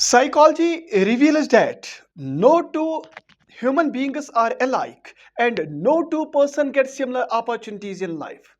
Psychology reveals that no two human beings are alike and no two person get similar opportunities in life.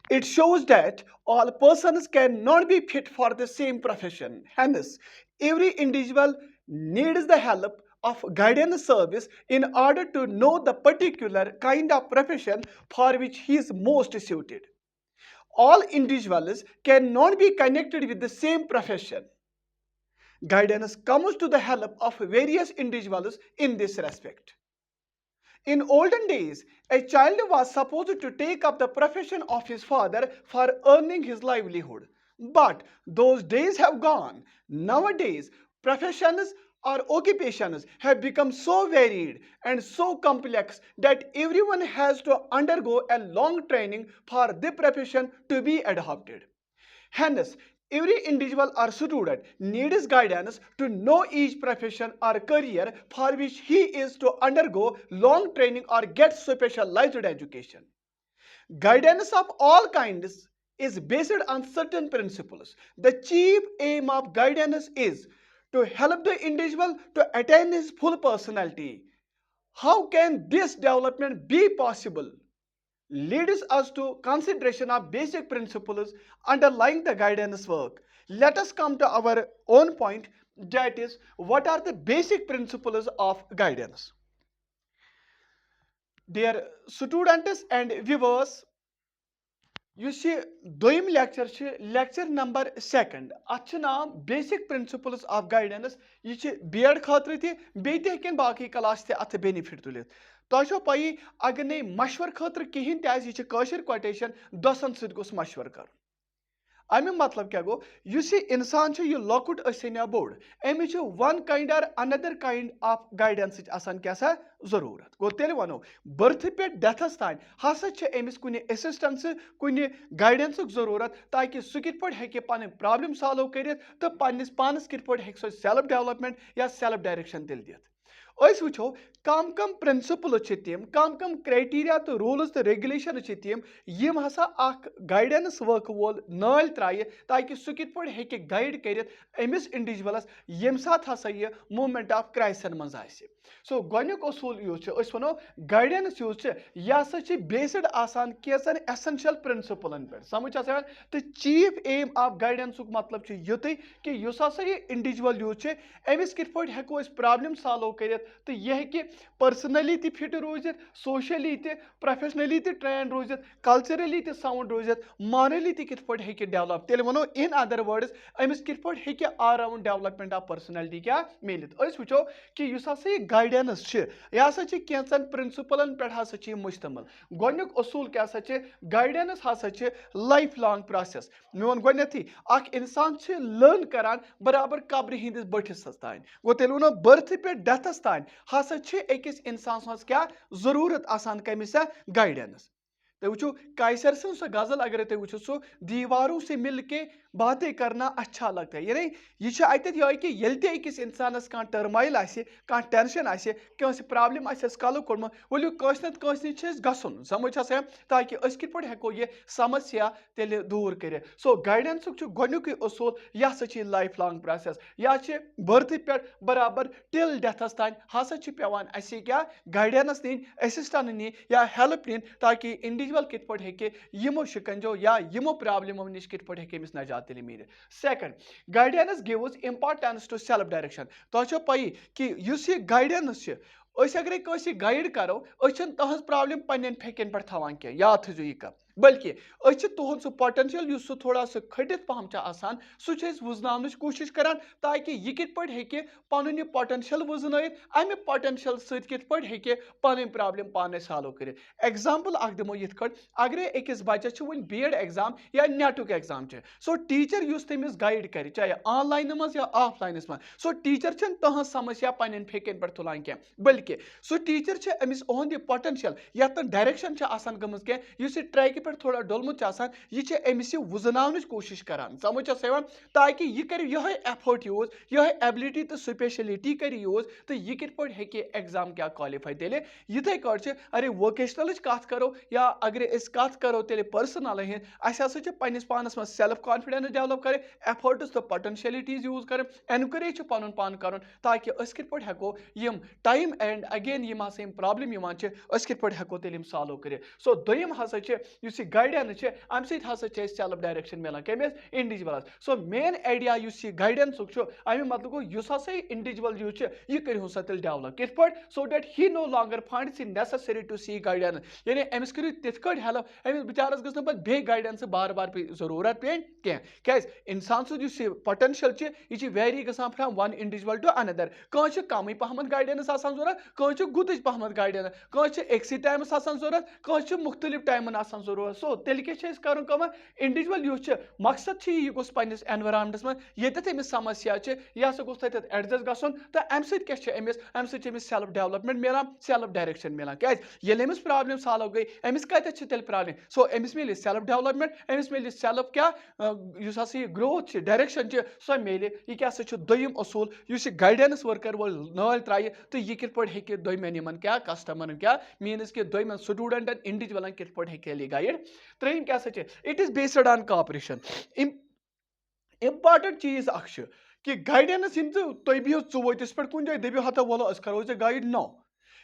It shows that all persons cannot be fit for the same profession. Hence, every individual needs the help of guidance service in order to know the particular kind of profession for which he is most suited. All individuals cannot be connected with the same profession. Guidance comes to the help of various individuals in this respect. In olden days, a child was supposed to take up the profession of his father for earning his livelihood. But those days have gone. Nowadays, professions or occupations have become so varied and so complex that everyone has to undergo a long training for the profession to be adopted. Hence, every individual or student needs guidance to know each profession or career for which he is to undergo long training or get specialized education. Guidance of all kinds is based on certain principles. The chief aim of guidance is to help the individual to attain his full personality. How can this development be possible? Leads us to consideration of basic principles underlying the guidance work. Let us come to our own point, that is, what are the basic principles of guidance? Dear students and viewers, you see, doim lecture number second. Atch naam basic principles of guidance. Ye B.Ed khatri thi, beite hekin baki class the ath benefit tulit. तोह छो पई अगर ने मशवर खतर कहीं तज यह कशर quotation दोसन सत गोस मशवर कर अमिक मतलब क्या गो युस यह इंसान यह लकुट या बोड़ अमिस वन काइंड और अनदर काइंड ऑफ गाइडेंस क्या सा जरूरत गो तेल वनो बर्थ पे डेथस तान हसा अमिस कुन असिस्टेंस कुन गाइडेंस जरूरत ताकि सह कित पे पन प्रॉब्लम सॉल्व कर तो पन्निस पानस कित पे सेल्फ डेवलपमेंट या सेल्फ डायरेक्शन तेल दित वो कम कम प्रिंसिपल तम कम क्राइटेरिया तो रूल्स तो रेगुलेशन तम यम हसा गाइडेंस वर्क वोल नाल त्राय ताकि सह कित पे गाइड कर अमिस इंडिविजुअलस यम साथ हसा यह मूवमेंट ऑफ क्राइसन मज सो गोनिक असूल युस वनो गाइडेंस युस यह हसा बेस्ड आसान कैसन एसेंशियल प्रिंसिपलन पे समझ तो चीफ एम ऑफ गाइडेंस मतलब युत कि युस हसा यह इंडिविजुअल युस अमिस कित पे हेको प्रॉब्लम सॉल्व कर तो यह पर्सनली ति फिट रोजित सोशली ति प्रोफेशनली ति ट्रेन रोजित कल्चरली ति साउंड रोजित मॉरली ति कित पे डेवलप तेल वनो इन अदर वर्ड्स अमिस कित पे all round development of personality क्या मिलित वो कि युस हसा यह गाइडेंस यह हसा कैंसन प्रिंसिपलन पे हसा मुश्तमिल गोनिक असूल क्या हसा गाइडेंस हसा लाइफ लॉन्ग प्रोसेस मे वो गोथी इंसान लर्न करान बराबर कब्र हंदिस बटिस तान गो तेल वो बर्थ पे डेथस तान हसा अकिस इंसान क्या जरूरत आसान कमिस गाइडेंस तो वो कायसर सह गजल अगर तुम वो सो दीवारों से मिल के बातें करना अच्छा लगता है यानी यह अत कि अकिस इंसानस कह टर्माइल कह टेंशन आंस प्रॉब्लम कल कोड़म वो कस गसन समझ ताकि कित पे हेको यह समस्या तेल दूर कर सो गाइडेंस गोनिक असूल यह हसा लाइफ लॉन्ग प्रोसेस यह बर्थ पे बराबर टिल डेथस तान हसा पेवान क्या गाइडेंस नी असिस्टेंस नी या हेल्प नी ताकि इंडिविजुअल कित पे यमो शिकंजो या यमो प्रॉब्लमों नश कित पे अमिस नजात मिल second guidance gives importance to self direction तो पई कि युस यह गाइडेंस अगर कंस गाइड करो तहज प्रॉब्लम पन्न फेकन पे थवान क्या याद थो यह कत बल्कि तुहद सह पोटेंशियल सह थोड़ा सह खटित पहम आसान सह वुजन कोशिश करान ताकि यह कित पे पन यह पोटेंशियल वुजन अमे पोटेंशियल सत कित पे पन प्रॉब्लम पाने सॉल्व कर एग्जाम्पल दिमो यिथ अगर अकिस बच्चस वो B.Ed एग्जाम या नेटुक एग्जाम सो टीचर युस तमिस गाइड कर चाहे ऑनलाइन मज या ऑफलाइन मज सो टीचर तहज समस्या पन्न फेकन पे तुलान क्या बल्कि सो टीचर अमिस ओहद पोटेंशियल यथ डायरेक्शन आसान गमज क्या ट्रैक पे थोड़ा डोलमुत यह अमिस वुजन कोशिश करान समझ ताकि यह कर एफर्ट यूज यह एबिलिटी तो स्पेशलिटी कर यूज तो यह कत पे एग्जाम क्या क्वालिफाई तेल यथे कट अरे वोकेशनल कत करो या अगर कत करो तेल पर्सनल हंस पन्निस पानस में सेल्फ कॉन्फिडेंस डेवलप कर एफर्ट्स तो पोटेंशियलिटीज यूज कर एनकरेज पन पान कर ताकि कत पे हेको यम टाइम एंड अगेन यम हसा प्रॉब्लम कत पे हेको तेल सॉल्व कर सो दोयम हसा गाइडेंस अम ससा सेल्फ डायरेक्शन मिलान कमिस इंडिविजुअल सो मेन आइडिया यह गाइडेंस अमे मतलब गो हसा इंडिविजुअल यह कर सा तेल डेवलप कत पे so that he no longer finds it necessary to see guidance यानी अमिस करू तिथ कट हेल्प अमिस बिचारस गस बे गाइडेंस बार बार जरूरत पे क्या इंसान सो पोटेंशियल यह वेरी गसान from one individual to another कह कम पहम गाइडेंस जरूरत कह गुत पहम गाइडेंस कह एक्स टाइमस जरूरत कह मुख्तलिफ टाइमन जरूरत सो तेल क्या कर इंडिविजुअल यह मकसद यह गोस पन्निस एनवायरनमेंटस में ये अमिस समस्या यह हसा गोस तत एडजस्ट गसन तो अम समिस सेल्फ डेवलपमेंट मिलान सेल्फ डायरेक्शन मिलान क्या अमिस प्रॉब्लम सॉल्व गई अमिस कत तेल प्रॉब्लम सो अमिस मिले सेल्फ डेवलपमेंट अमिस मिले सेल्फ क्या ग्रोथ डायरेक्शन सो मिले यह क्या दोयम असूल इस गाइडेंस वर्कर वो नाल त्राय तो यह कत पे दोयमन क्या कस्टमर क्या मीनस कि दोयमन स्टूडेंटन इंडिविजुअल कत पे गाइड त्रेम क्या it is based on corporation important चीज कि गाइडेंस तुम बिहो वोतिस पे कुछ जाए दबियो हता वो करो गाइड नो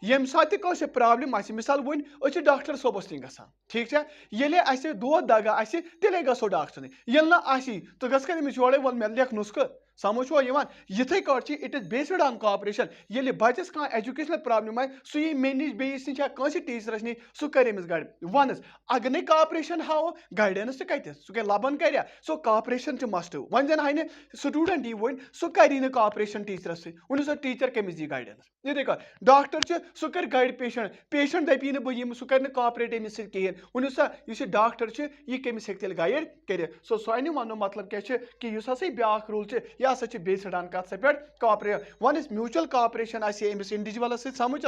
यम सात प्रॉब्लम मिसाल वन डॉक्टर सोबस नी ग ठीक ये दो दगा तेले गो डॉक्टर ये ना तो गमिस योड़े वो मे लेख नुस्ख समझ इथे cut it is based on corporation ये बचस कह एजुकेशनल प्रॉब्लम आए सह यी मे निश बेस निश कंस टीचरस निश सह कर गाइड वनस अगर नहीं कॉपरेशन हाओ गाइडेंस कत सह लबन कर सो कॉपरेशन मस्ट वन जन हाई स्टूडेंट यी वन सह कर कॉपरेशन टीचरस वन सा टीचर कमिस दी गाइडेंस ये डॉक्टर सह कर गाइड पेशेंट पेशेंट दपी बह सह कर कॉपरेट अमिस कहें वन सा डॉक्टर यह कमिस हे गाइड कर सो सो वन मतलब क्या कि हसा ब्या रूल यह हसा बेस्ड ऑन कत पे cooperate one is mutual cooperation अमिस इंडिविजुअल समझ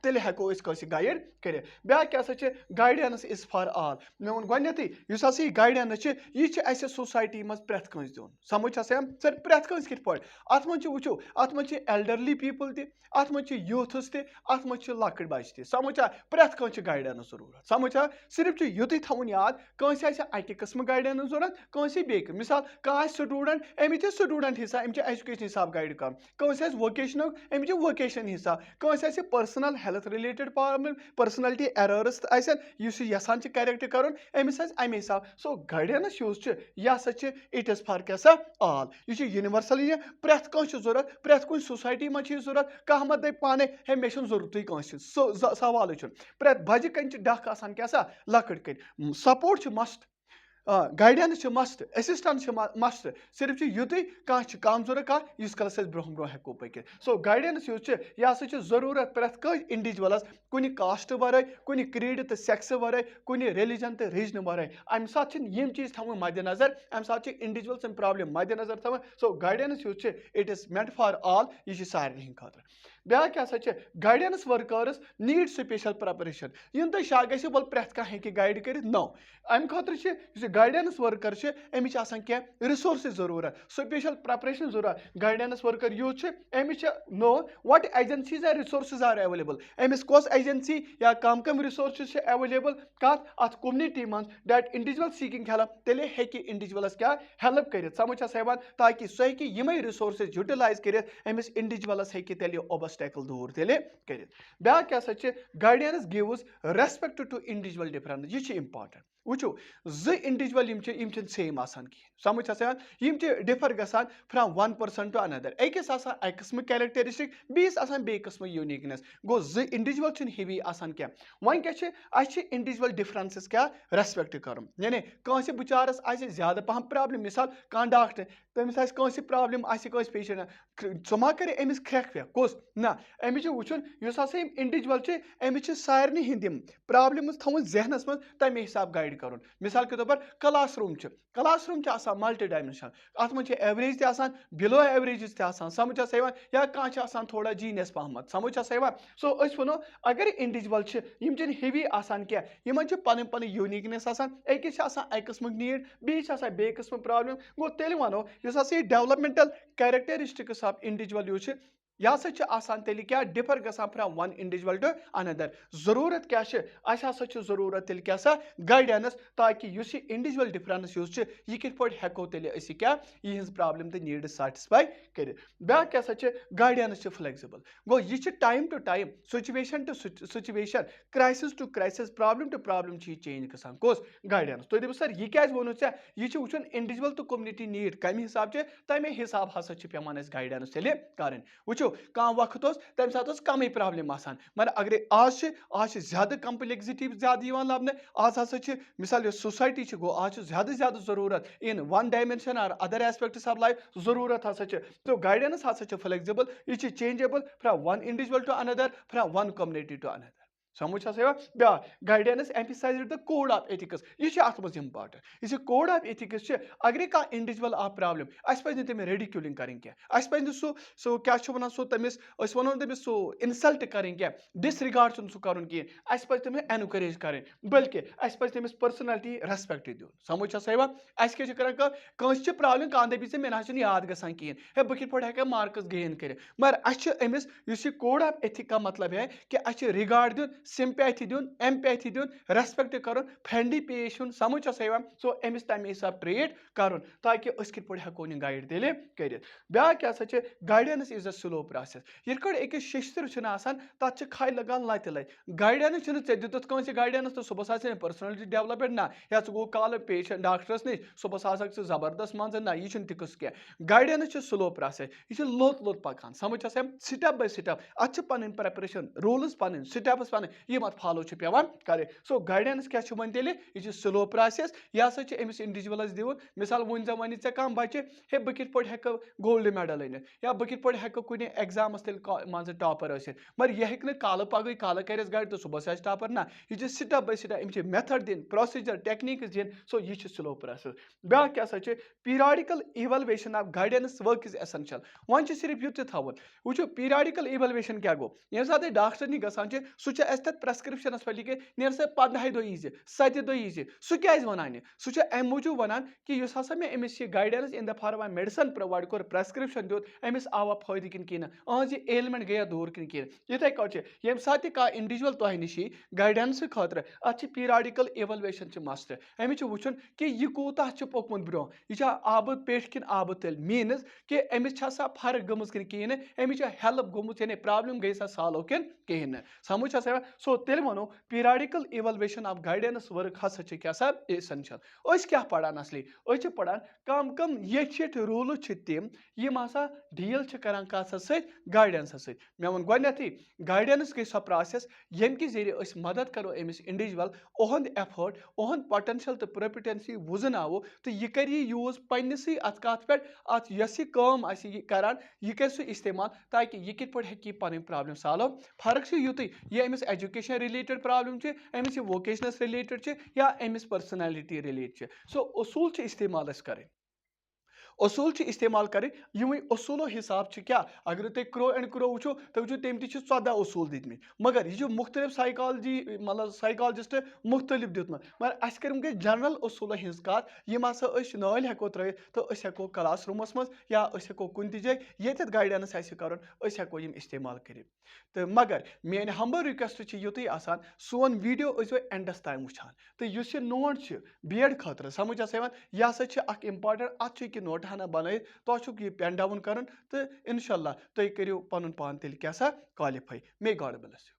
तेल हेको गाइड कर ब्या क्या गाइडेंस इज फॉर ऑल मे वो गोथी हसा गाइडेंस यह सोसाइटी मज प्रेथ कस दिन समझ सर प्रेथ कस कत पे अत मज वो अत मज एल्डरली पीपल तत मज यूथस तत मज लकट बच्चे समझ प्रेथ कह गाइडेंस जरूरत समझ सिर्फ युत थवन याद कंस अकि किस्म गाइडेंस जरूरत कंस बे मिसाल कह स्टूडेंट अमित स्टूडेंट हिसाब अमिच एजुकेशन हिसाब गाइड कर कंस वोकेशनल अमिच वोकेशन हिसाब कंस personal health related problem personality errors यसान करेक्ट कर अमिस अमे हिसाब सो गाइडेंस यूज यह इट इज फॉर क्या ऑल यह यूनिवर्सल प्रेथ कह जरूरत प्रेथ कुछ सोसाइटी मज जरूरत कह मत दप पाने हे मे जरूरत कंस सवाल प्रेथ बज कन डख आसान क्या लकट कर support must guidance must assistance must सिर्फ युत कह कम जरूरत कह कलस ब्रो ब्रो हेको पक सो गाइडेंस यूज यह हसा जरूरत प्रेथ कह इंडिविजुअलस कुन कास्ट वर कुन क्रीड तो सेक्स वर कुन रिलीजन तो रीजन वर अमे सात यम चीज थवन मद्देनजर अमे सात इंडिविजुअल सं प्रॉब्लम मद्देनजर थवन सो गाइडेंस यूज it is meant for all यह सारे खतर ब्या क्या guidance workers need special preparation इन तुम शा गो बल प्रेथ कह गाइड कर नो अमे खतर गाइडेंस वर्कर अमिच क्या रिसोर्स जरूरत स्पेशल प्रेपरेशन जरूरत गाइडेंस वर्कर यूज अमिच know what agencies are resource are available अमिस कस एजेंसी या कम रिसोर्स अवेलेबल कत अत कम्युनिटी मज डेट इंडिविजुअल सीकिंग हेल्प तेले हे इंडिविजुअलस क्या हेल्प कर समझ ताकि सह हे यमे रिसोर्स यूटिलाइज कर अमिस इंडिविजुअलस हे तेल ऑब्स्टेकल दूर तेले कर ब्या क्या guidance gives respect to individual difference यह इंपॉर्टेंट वो जो इंडिविजुअल सेम आसान कहें समझ डिफर गसान from one person to another अकिस अक किस्म कैरेक्टरिस्टिक बीस बे किस्म यूनिकनेस गो जो इंडिविजुअल हेवी आसान क्या वन क्या इंडिविजुअल डिफरेंसेस क्या रेस्पेक्ट कर यानी कंस बिचारस ज्यादा पहम प्रॉब्लम मिसाल कह डॉक्टर तमिस कंस प्रॉब्लम कंस पेशेंट सो मा कर अमिस खेख वेख कस ना अमिच वुचन इंडिविजुअल अमिच सारे हिंद प्रॉब्लम थवन जहनस मज तमे हिसाब गाइड डिवाइड कर मिसाल के तौर पर क्लास रूम मल्टी डायमेंशनल अत मज एवरेज बिलो एवरेज समझ या कह थोड़ा जीनियस पहम समझ सो वो अगर इंडिविजुअल हेवी कह पन पन यूनिकनेस अकिस किस्म नीड बे किस्म प्रॉब्लम गो तेल वनो डेवलपमेंटल कैरेक्टरिस्टिक्स ऑफ इंडिविजुअल यह तेल क्या डिफर गसान from one individual to another जरूरत क्या जरूरत तेल क्या गाइडेंस ताकि इंडिविजुअल डिफरेंस यह कित हेको तेल क्या यह प्रॉब्लम तो नीड सैटिस्फाई कर ब्या क्या गाइडेंस फ्लेक्सिबल गो यह time to time situation to situation crisis to crisis problem to problem change गसान कोस गाइडेंस तुम सर यह क्या वो यह वो इंडिविजुअल तो कम्युनिटी नीड कम हिसाब तमे हिसाब हसा पेवान गाइडेंस तेल कर वो कह वक्त तम सात कम प्रॉब्लम मगर अगर आज ज्यादा कम्प्लेक्सिटी ज्यादा लबन आज हसा मिसाल सोसाइटी गो आज ज्यादा ज्यादा जरूरत in one dimension or other aspects of life जरूरत हसा तो गाइडेंस हसा फ्लेक्सिबल यह changeable from one individual to another from one community to another समझ ब्या guidance emphasize the code of ethics यह अत मज इंपॉर्टेंट यह कोड ऑफ एथिक्स अगर कह इंडिविजुअल आ प्रॉब्लम अस पे तमें रेडिक्यूलिंग करें क्या सो क्या वन सो तमिस वनो तमिस सो इंसल्ट करें क्या डिसरिगार्ड सह कर अस पे तमें एनकरेज करें बल्कि अस पे तमिस पर्सनैलिटी रेस्पेक्ट दिन समझ अस क्या प्रॉब्लम कह दपी मे ना याद गसान कहें हे बह कित पे मार्क्स गेन कर मगर अमिस कोड ऑफ एथिक का मतलब है कि अस रिगार्ड दिन सिंपैथी दिन एम्पैथी दिन रेस्पेक्ट कर फ्रेंडली पेश समझ सो अमिस तमे हिसाब ट्रीट कर ताकि कित पे हेको गाइड तेल कर ब्या क्या guidance is a slow process ये अकिस शिश्तर तथ खाई लगान लत गाइडेंस दुत कंस गाइडेंस तो सुबह पर्सनलिटी डेवलपमेंट ना या गो काल पेशेंट डॉक्टरस नश सुबह जबरदस्त मन ना यह तिकस कह गाइडेंस स्लो प्रोसेस यह लोत लोत पकान समझ स्टेप बाय स्टेप अत पन प्रेपरेशन रूल्स पन स्टेप्स पन यह फॉलो पेवान कर सो गाइडेंस क्या वन तेल यह स्लो प्रोसेस यह अमिस इंडिविजुअलस दिवन मिसाल वन वन कह बच्चे हे बह कित पे हेक गोल्ड मेडल अनित या बह कित पे हेक कुन एग्जामस तेल मान टॉपर मगर यह हेक काल पगह काल कर गाइड तो सुबह टॉपर ना यह step by step um method दिन प्रोसीजर टेक्निक्स दिन सो यह स्लो प्रोसेस ब्या क्या periodical evaluation of guidance work is essential one सिर्फ युत थवन वो पीरियडिकल इवैल्यूएशन क्या गो ये साथ डॉक्टर नी गसान सह तथ प्रेस्क्रिप्शनस पे लिखे नेर सा 15 दह यी 7 दह यी सह क्या वन सह अम मूजूब वन कि हसा मे अमिस guidance in the form of medicine provide कर प्रेस्क्रिप्शन दित अमिस आवा फायदे किन कह अहज एलिमेंट गया दूर किन कह इथे कट ये साथ कह इंडिविजुअल तह नश गाइडेंस खतर अत पीरियडिकल इवैल्यूएशन मस्ट अमिस वो कि यह कूता पोकमुत ब्रो यह आब पेट किन आब तल मीनस कि अमिस फर्क गमज किन कहें अमिस हेल्प गोमुत यानी प्रॉब्लम गई सॉल्व किन कहें समझ सो तेल वनो periodical evaluation of guidance work हसा क्या एसेंशियल क्या पढ़ान असली पढ़ान कम ये रूल तम यम हसा डील कर गाइडेंस मे वो गोथी गाइडेंस गई सो प्रोसेस यम कि जरिए मदद करो अमिस इंडिविजुअल ओहद एफर्ट ओहद पोटेंशियल तो प्रोपिटेंसी वुजनावो तो यह कर यूज पन्नसी अत कत पे अत यह काम करान यह कर सह इस्तेमाल ताकि यह कित पे हे पन प्रॉब्लम सॉल्व फर्क युत यह Amish education related problem Amish वोकेशनस related या अमिस पर्सनैलिटी रिलेटेड सो उसूल इस्तेमाल करें असूल इस्तेमाल करें यमि असूलो हिसाब क्या अगर तुम क्रो एंड क्रो वो तो वो तम 14 असूल दित मगर यह मुख्तलिफ साइकोलॉजी मतलब साइकोलॉजिस्ट मुख्तलिफ दित मगर अस कर जनरल असूल हज कत यम हसा नाल हेको त्रयित तो हेको क्लास रूमस मज या हेको कुन जाए ये गाइडेंस कर हेको इस्तेमाल कर तो मगर मेन हम्बल रिक्वेस्ट युत आसान सोन वीडियो एंडस ताम वुचान तो इस नोट B.Ed खतर समझ यह हसा इम्पार्टेंट अत नोट हना बन तुक यह पेन डाउन कर तो इनशाला तुम करो पन पान तेल क्या qualify may God bless you.